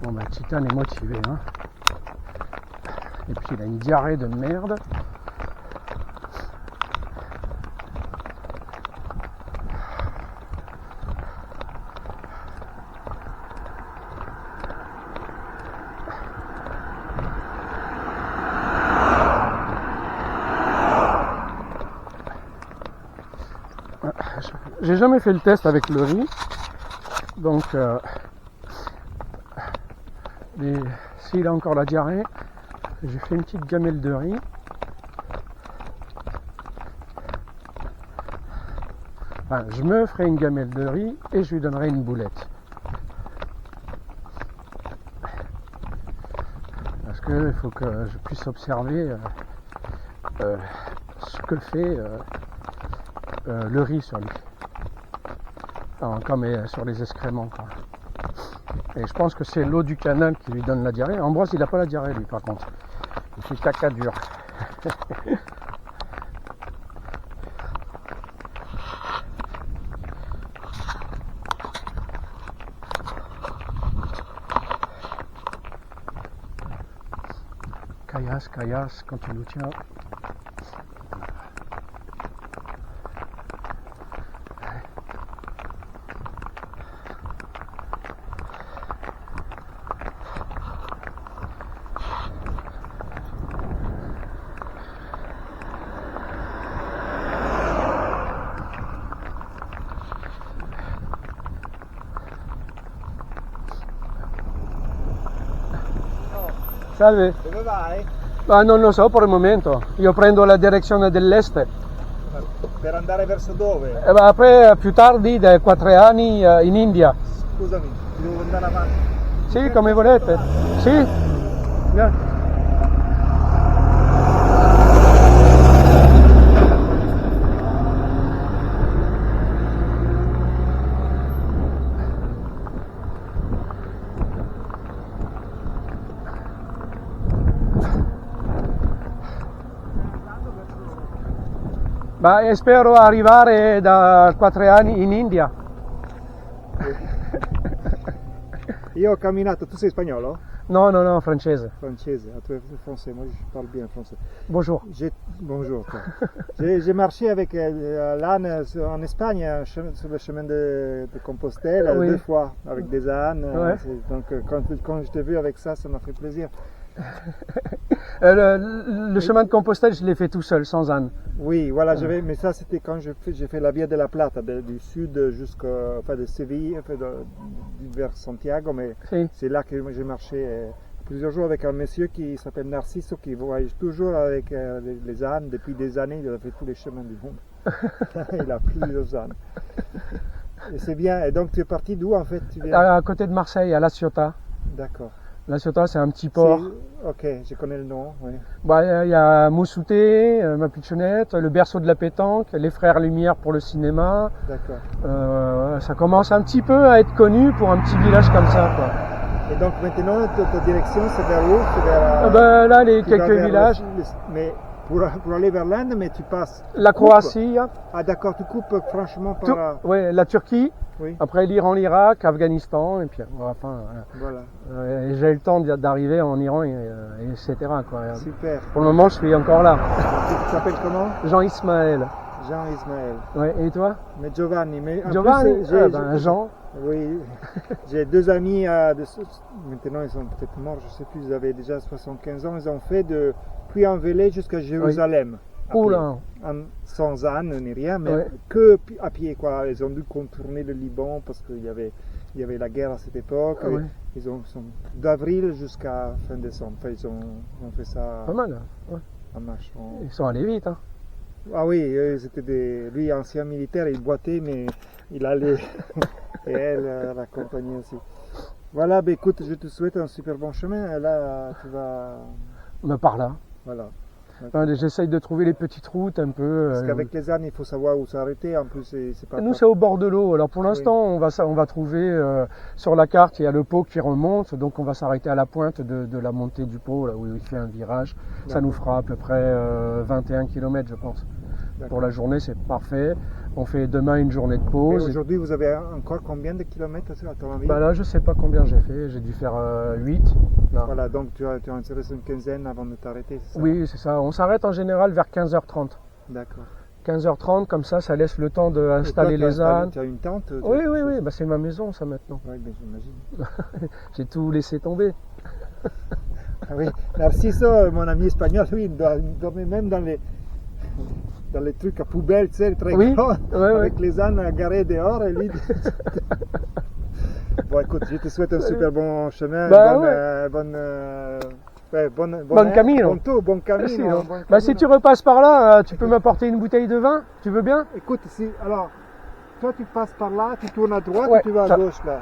[SPEAKER 1] Bon bah Titan est motivé hein. Et puis il a une diarrhée de merde. J'ai jamais fait le test avec le riz, donc s'il a encore la diarrhée, j'ai fait une petite gamelle de riz. Enfin, je me ferai une gamelle de riz et je lui donnerai une boulette. Parce qu'il faut que je puisse observer ce que fait le riz sur lui. Enfin, comme sur les excréments quoi. Et je pense que c'est l'eau du canal qui lui donne la diarrhée. Ambroise il n'a pas la diarrhée lui par contre. Il fait caca dur. Caillasse quand tu nous tiens. Salve.
[SPEAKER 2] Dove vai?
[SPEAKER 1] Ma non lo so per il momento. Io prendo la direzione dell'est.
[SPEAKER 2] Per andare verso dove?
[SPEAKER 1] E poi più tardi, da 4 anni, in India.
[SPEAKER 2] Scusami, devo andare avanti.
[SPEAKER 1] Sì, come volete. Sì? Yeah. Ma spero arrivare da 4 anni in India.
[SPEAKER 2] Io ho camminato, tu sei spagnolo?
[SPEAKER 1] No, francese.
[SPEAKER 2] Francese, tu es français, moi je parle bien français.
[SPEAKER 1] Bonjour.
[SPEAKER 2] Bonjour. J'ai marché avec l'âne en Espagne sur le chemin de Compostelle
[SPEAKER 1] Oui.
[SPEAKER 2] 2 fois avec des ânes.
[SPEAKER 1] Ouais.
[SPEAKER 2] Donc quand je t'ai vu avec ça m'a fait plaisir.
[SPEAKER 1] Le chemin de Compostelle, je l'ai fait tout seul, sans âne.
[SPEAKER 2] Oui, voilà, mais ça c'était quand j'ai fait la Via de la Plata, du sud jusqu'à de Séville, vers Santiago, mais
[SPEAKER 1] Si.
[SPEAKER 2] c'est là que j'ai marché plusieurs jours avec un monsieur qui s'appelle Narciso, qui voyage toujours avec les ânes depuis des années, il a fait tous les chemins du monde. Il a plusieurs ânes. Et c'est bien, et donc tu es parti d'où en fait tu viens...
[SPEAKER 1] À côté de Marseille, à La Ciotat.
[SPEAKER 2] D'accord.
[SPEAKER 1] La Ciotat, c'est un petit port.
[SPEAKER 2] Ok, je connais le nom, oui.
[SPEAKER 1] Bah, il y a Moussouté, ma pitchounette, le berceau de la pétanque, les frères Lumière pour le cinéma.
[SPEAKER 2] D'accord.
[SPEAKER 1] Ça commence un petit peu à être connu pour un petit village comme ça, quoi.
[SPEAKER 2] Et donc maintenant, ta direction, c'est vers où? C'est vers,
[SPEAKER 1] bah, là, les
[SPEAKER 2] tu vas
[SPEAKER 1] quelques
[SPEAKER 2] vers
[SPEAKER 1] villages.
[SPEAKER 2] Mais pour aller vers l'Inde, mais tu passes...
[SPEAKER 1] La Croatie.
[SPEAKER 2] Ah d'accord, tu coupes franchement par...
[SPEAKER 1] Ouais, la Turquie.
[SPEAKER 2] Oui.
[SPEAKER 1] Après l'Iran, l'Irak, Afghanistan, et puis enfin,
[SPEAKER 2] Voilà.
[SPEAKER 1] et j'ai le temps d'arriver en Iran, etc. Quoi.
[SPEAKER 2] Super.
[SPEAKER 1] Pour le moment, je suis encore là.
[SPEAKER 2] Tu t'appelles comment?
[SPEAKER 1] Jean-Ismaël.
[SPEAKER 2] Jean-Ismaël.
[SPEAKER 1] Ouais, et toi?
[SPEAKER 2] Mais Giovanni. Mais en
[SPEAKER 1] Giovanni,
[SPEAKER 2] plus,
[SPEAKER 1] Jean.
[SPEAKER 2] Oui, j'ai 2 amis, maintenant ils sont peut-être morts, je sais plus, ils avaient déjà 75 ans, ils ont fait de Puy-en-Velay jusqu'à Jérusalem.
[SPEAKER 1] Oui. Oula.
[SPEAKER 2] Sans âne ni rien, mais
[SPEAKER 1] Ouais.
[SPEAKER 2] que à pied quoi. Ils ont dû contourner le Liban parce qu'il y avait la guerre à cette époque.
[SPEAKER 1] Ah ouais.
[SPEAKER 2] Ils sont d'avril jusqu'à fin décembre. Enfin, ils ont fait ça.
[SPEAKER 1] Pas mal. Ouais.
[SPEAKER 2] en marchant.
[SPEAKER 1] Ils sont allés vite. Hein.
[SPEAKER 2] Ah oui, c'était lui, ancien militaire, il boitait, mais il allait. Et elle l'accompagnait aussi. Voilà, bah, écoute, je te souhaite un super bon chemin. Là, tu vas.
[SPEAKER 1] Mais par là.
[SPEAKER 2] Voilà.
[SPEAKER 1] Enfin, j'essaye de trouver les petites routes un peu.
[SPEAKER 2] Parce qu'avec les ânes, il faut savoir où s'arrêter. En plus, c'est pas.
[SPEAKER 1] Nous, c'est au bord de l'eau. Alors pour l'instant, on va trouver sur la carte, il y a le pot qui remonte. Donc on va s'arrêter à la pointe de la montée du pot, là où il fait un virage. Ça nous fera à peu près 21 km, je pense. Pour la journée, c'est parfait. On fait demain une journée de pause.
[SPEAKER 2] Aujourd'hui, vous avez encore combien de kilomètres à ton avis?
[SPEAKER 1] Bah là, je sais pas combien j'ai fait. J'ai dû faire 8. Là.
[SPEAKER 2] Voilà, donc tu as intéressé une quinzaine avant de t'arrêter, c'est ça?
[SPEAKER 1] Oui, c'est ça. On s'arrête en général vers 15h30.
[SPEAKER 2] D'accord.
[SPEAKER 1] 15h30, comme ça laisse le temps d'installer les ânes.
[SPEAKER 2] Tu as une tente?
[SPEAKER 1] Oui, bah, c'est ma maison, ça, maintenant.
[SPEAKER 2] Oui, ben, j'imagine.
[SPEAKER 1] J'ai tout laissé tomber.
[SPEAKER 2] Ah oui, Narciso, mon ami espagnol, lui, il dormait même dans les trucs à poubelle, tu sais, très grands, avec les ânes garés dehors, et lui... Bon, écoute, je te souhaite un super bon chemin,
[SPEAKER 1] bon camino.
[SPEAKER 2] Bon camino.
[SPEAKER 1] Bah, si tu repasses par là, tu peux m'apporter une bouteille de vin, tu veux bien?
[SPEAKER 2] Écoute, alors, toi tu passes par là, tu tournes à droite ou tu vas à gauche là?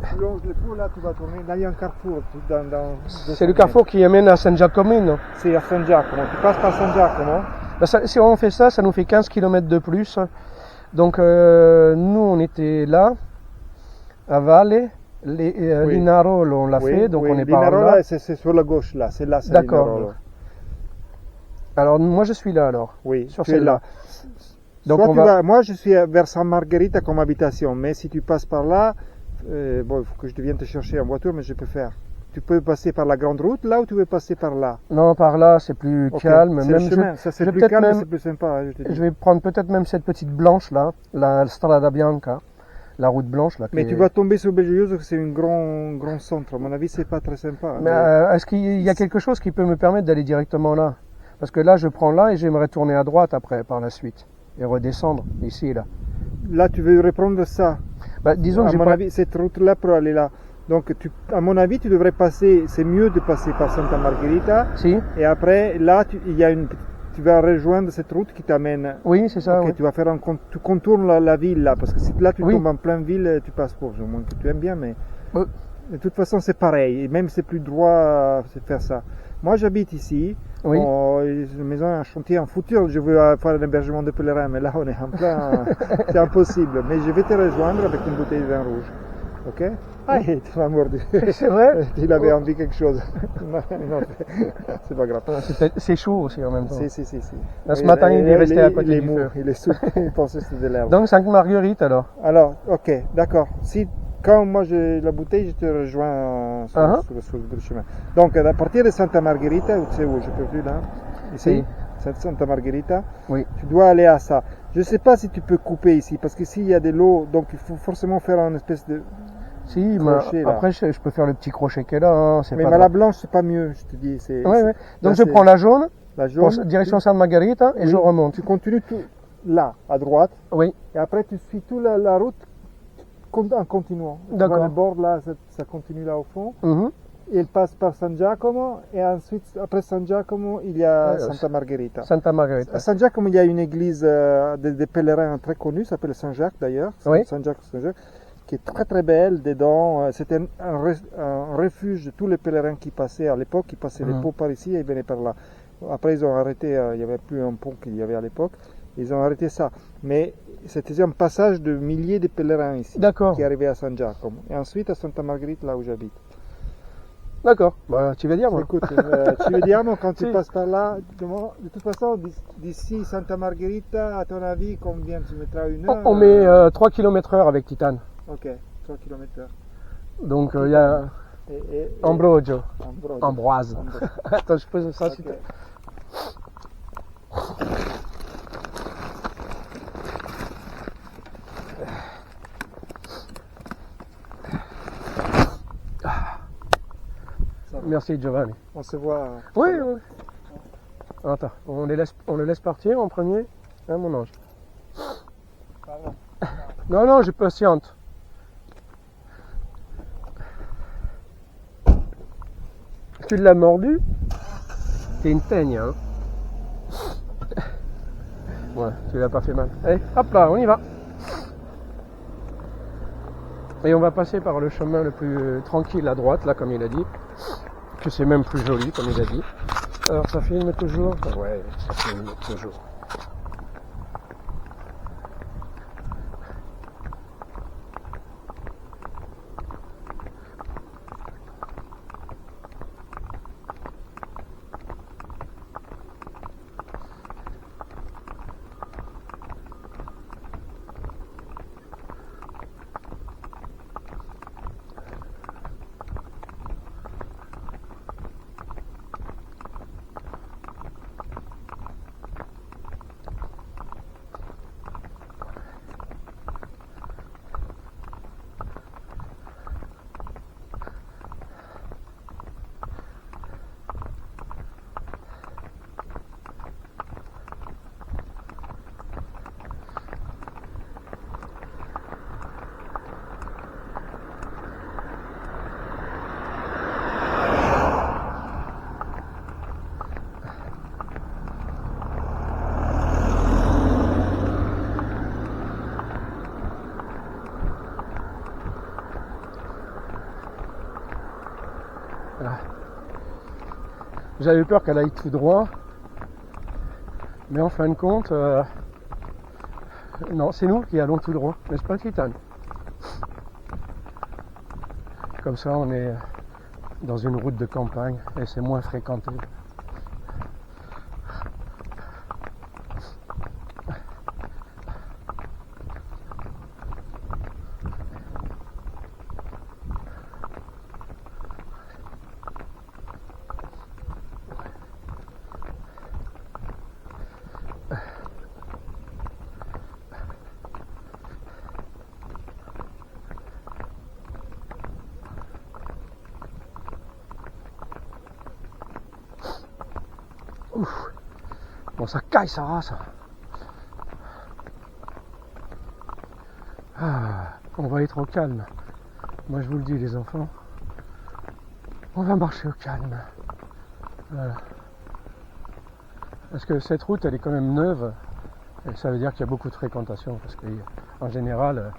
[SPEAKER 2] Tu longes le pont là, tu vas tourner. Là, il y a un carrefour.
[SPEAKER 1] C'est le carrefour qui amène à San Giacomino.
[SPEAKER 2] C'est à San Giacomo. Tu passes par San Giacomo.
[SPEAKER 1] Bah, si on fait ça, ça nous fait 15 km de plus. Donc nous, on était là, à Valle. Linarolo, on l'a fait, donc on est par là.
[SPEAKER 2] Linarolo, c'est sur la gauche là. C'est là, c'est Linarolo.
[SPEAKER 1] Alors moi, je suis là alors.
[SPEAKER 2] Oui,
[SPEAKER 1] sur
[SPEAKER 2] tu es là.
[SPEAKER 1] Donc
[SPEAKER 2] moi, je suis vers San Margherita comme habitation, mais si tu passes par là, bon, il faut que je vienne te chercher en voiture, mais je peux faire. Tu peux passer par la grande route là ou tu veux passer par là?
[SPEAKER 1] Non, par là, c'est plus calme.
[SPEAKER 2] C'est le chemin, ça c'est plus calme, c'est plus sympa.
[SPEAKER 1] Je vais prendre peut-être même cette petite blanche là, la Strada Bianca, la route blanche là.
[SPEAKER 2] Mais tu vas tomber sur Belgioioso, c'est un grand centre. À mon avis, c'est pas très sympa.
[SPEAKER 1] Mais est-ce qu'il y a quelque chose qui peut me permettre d'aller directement là? Parce que là, je prends là et j'aimerais tourner à droite après, par la suite, et redescendre ici là.
[SPEAKER 2] Là, tu veux reprendre ça?
[SPEAKER 1] Bah, disons que
[SPEAKER 2] à mon avis, cette route-là pour aller là. Donc, à mon avis, tu devrais passer. C'est mieux de passer par Santa Margherita.
[SPEAKER 1] Si.
[SPEAKER 2] Et après, là, tu vas rejoindre cette route qui t'amène.
[SPEAKER 1] Oui, c'est ça. Oui.
[SPEAKER 2] Tu vas faire tu contournes la ville là, parce que si là tu tombes en pleine ville, tu passes pour. Au moins que tu aimes bien, mais de toute façon, c'est pareil. Et même c'est plus droit de faire ça. Moi, j'habite ici.
[SPEAKER 1] Oui.
[SPEAKER 2] La maison est un chantier en futur. Je veux faire un hébergement de pèlerins, mais là, on est en plein. C'est impossible. Mais je vais te rejoindre avec une bouteille de vin rouge. Ok? Ah, tu m'as mordu.
[SPEAKER 1] C'est vrai?
[SPEAKER 2] Il avait envie quelque chose. Non, c'est pas grave.
[SPEAKER 1] C'est chaud aussi en même temps.
[SPEAKER 2] Si.
[SPEAKER 1] Là, ce matin, il est resté à côté du feu.
[SPEAKER 2] Il est sous. Il pensait que c'était de l'herbe.
[SPEAKER 1] Donc, 5 marguerites alors?
[SPEAKER 2] Alors, ok, d'accord. Quand moi j'ai la bouteille, je te rejoins sur le chemin. Donc, à partir de Santa Margherita, tu sais où je peux plus là? Ici? Santa Margherita.
[SPEAKER 1] Oui.
[SPEAKER 2] Tu dois aller à ça. Je ne sais pas si tu peux couper ici, parce qu'ici il y a de l'eau, donc il faut forcément faire une espèce de crochet,
[SPEAKER 1] après je peux faire le petit crochet qui est là. Hein,
[SPEAKER 2] mais la blanche c'est pas mieux, je te dis.
[SPEAKER 1] Donc je prends la jaune, direction Santa Margherita et je remonte.
[SPEAKER 2] Tu continues tout là, à droite.
[SPEAKER 1] Oui.
[SPEAKER 2] Et après tu suis toute la route en continuant.
[SPEAKER 1] D'accord.
[SPEAKER 2] Le bord là, ça continue là au fond. Il passe par San Giacomo et ensuite, après San Giacomo, il y a Santa Margherita. À San Giacomo, il y a une église des pèlerins très connue, s'appelle Saint-Jacques d'ailleurs.
[SPEAKER 1] Oui.
[SPEAKER 2] Saint-Jacques, qui est très très belle dedans. C'était un refuge de tous les pèlerins qui passaient à l'époque, qui passaient les ponts par ici et ils venaient par là. Après, ils ont arrêté, il n'y avait plus un pont qu'il y avait à l'époque. Ils ont arrêté ça. Mais c'était un passage de milliers de pèlerins ici qui arrivaient à San Giacomo. Et ensuite à Santa Margherita, là où j'habite.
[SPEAKER 1] D'accord, bah, tu veux dire moi.
[SPEAKER 2] Écoute, tu veux dire moi quand tu passes par là, de toute façon, d'ici Santa Margherita, à ton avis, combien tu mettras une heure?
[SPEAKER 1] On met 3 km/h avec Titane.
[SPEAKER 2] Ok, 3 km/h.
[SPEAKER 1] Donc il y a Ambrogio. Ambroise. Attends, je pose ça. Okay. Merci Giovanni.
[SPEAKER 2] On se voit.
[SPEAKER 1] Oui. Attends, on le laisse partir en premier, hein, mon ange.
[SPEAKER 2] Pardon.
[SPEAKER 1] Non, non, je patiente. Tu l'as mordu? T'es une teigne, hein. Ouais, tu l'as pas fait mal. Allez, hop là, on y va. Et on va passer par le chemin le plus tranquille à droite, là, comme il a dit. Que c'est même plus joli, comme il a dit. Alors, ça filme toujours? Ouais, ça filme toujours. Voilà. J'avais peur qu'elle aille tout droit, mais en fin de compte, non, c'est nous qui allons tout droit, n'est-ce pas, Titane? Comme ça, on est dans une route de campagne et c'est moins fréquenté. Ouf. Bon, ça caille sa race. Ah, on va être au calme. Moi, je vous le dis, les enfants. On va marcher au calme. Voilà. Parce que cette route, elle est quand même neuve. Et ça veut dire qu'il y a beaucoup de fréquentation. Parce qu'en général,